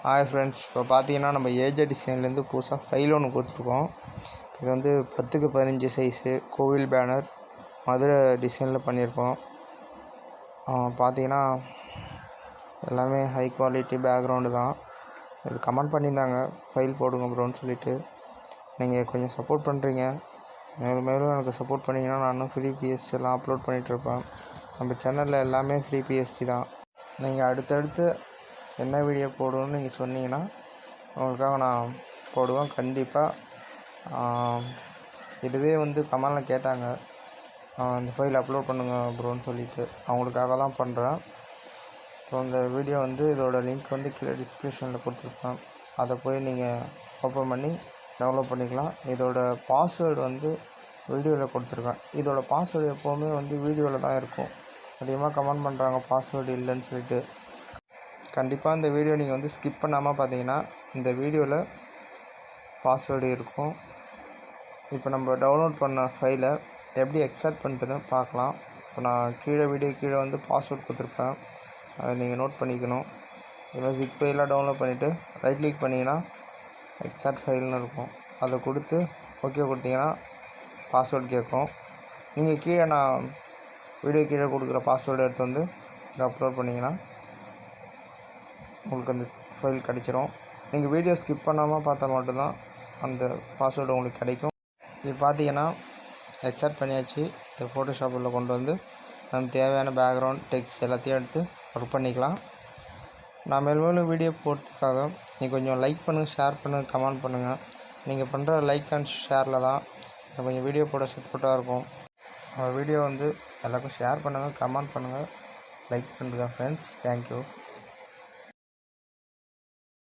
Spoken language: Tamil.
ஹாய் ஃப்ரெண்ட்ஸ், இப்போ பார்த்தீங்கன்னா நம்ம ஏஜே டிசைன்லேருந்து புதுசாக ஃபைல் ஒன்று கொடுத்துருக்கோம். இது வந்து 10க்கு 15 சைஸு கோவில் பேனர் மதுரை டிசைனில் பண்ணியிருக்கோம். பார்த்தீங்கன்னா எல்லாமே ஹை குவாலிட்டி பேக்ரவுண்டு தான். இது கமெண்ட் பண்ணியிருந்தாங்க ஃபைல் போடுங்க ப்ரோன்னு சொல்லிவிட்டு. நீங்கள் கொஞ்சம் சப்போர்ட் பண்ணுறீங்க. மேலும் மேலும் எனக்கு சப்போர்ட் பண்ணிங்கன்னா நானும் ஃப்ரீ பிஎஸ்டிலாம் அப்லோட் பண்ணிகிட்ருப்பேன். நம்ம சேனலில் எல்லாமே ஃப்ரீ பிஎஸ்டி தான். நீங்கள் அடுத்தடுத்து என்ன வீடியோ போடணும்னு நீங்கள் சொன்னீங்கன்னா உங்களுக்காக நான் போடுவேன் கண்டிப்பாக. இதுவே வந்து கமெண்டில் கேட்டாங்க, இந்த ஃபைல் அப்லோட் பண்ணுங்கள் ப்ரோன்னு சொல்லிவிட்டு. அவங்களுக்காக தான் பண்ணுறேன். ஸோ இந்த வீடியோ வந்து இதோட லிங்க் வந்து கீழே டிஸ்கிரிப்ஷனில் கொடுத்துருப்பேன். அதை போய் நீங்கள் ஓப்பன் பண்ணி டவுன்லோட் பண்ணிக்கலாம். இதோட பாஸ்வேர்டு வந்து வீடியோவில் கொடுத்துருக்கேன். இதோட பாஸ்வேர்டு எப்போவுமே வந்து வீடியோவில் தான் இருக்கும். அதிகமாக கமெண்ட் பண்ணுறாங்க பாஸ்வேர்டு இல்லைன்னு சொல்லிட்டு. கண்டிப்பாக இந்த வீடியோ நீங்கள் வந்து ஸ்கிப் பண்ணாமல் பார்த்தீங்கன்னா இந்த வீடியோவில் பாஸ்வேர்டு இருக்கும். இப்போ நம்ம டவுன்லோட் பண்ண ஃபைலை எப்படி எக்ஸ்ட்ராக்ட் பண்ணுறதுன்னு பார்க்கலாம். இப்போ நான் வீடியோ கீழே வந்து பாஸ்வேர்டு கொடுத்துருப்பேன், அதை நீங்கள் நோட் பண்ணிக்கணும். இதில் ஜிப் ஃபைலாக டவுன்லோட் பண்ணிவிட்டு ரைட் கிளிக் பண்ணிங்கன்னா எக்ஸ்ட்ராக்ட் ஃபைல்னு இருக்கும். அதை கொடுத்து ஓகே கொடுத்தீங்கன்னா பாஸ்வேர்டு கேட்கும். நீங்கள் கீழே நான் வீடியோ கீழே கொடுக்குற பாஸ்வேர்டு எடுத்து வந்து இதை அப்லோட் பண்ணிங்கன்னா உங்களுக்கு அந்த ஃபைல் கிடச்சிரும். நீங்கள் வீடியோ ஸ்கிப் பண்ணாமல் பார்த்தா மட்டும்தான் அந்த பாஸ்வேர்டு உங்களுக்கு கிடைக்கும். இது பார்த்தீங்கன்னா எக்ஸ்ட்ராக்ட் பண்ணியாச்சு. இந்த ஃபோட்டோஷாப்பில் கொண்டு வந்து நம்ம தேவையான பேக்ரவுண்ட் டெக்ஸ்ட் எல்லாத்தையும் எடுத்து ஒர்க் பண்ணிக்கலாம். நான் மேலும் வீடியோ போடுறதுக்காக நீங்கள் கொஞ்சம் லைக் பண்ணுங்கள், ஷேர் பண்ணுங்கள், கமெண்ட் பண்ணுங்கள். நீங்கள் பண்ணுற லைக் அண்ட் ஷேரில் தான் கொஞ்சம் வீடியோ போட சப்போர்ட்டாக இருக்கும். வீடியோ வந்து எல்லாருக்கும் ஷேர் பண்ணுங்கள், கமெண்ட் பண்ணுங்கள், லைக் பண்ணுங்கள் ஃப்ரெண்ட்ஸ். தேங்க்யூ.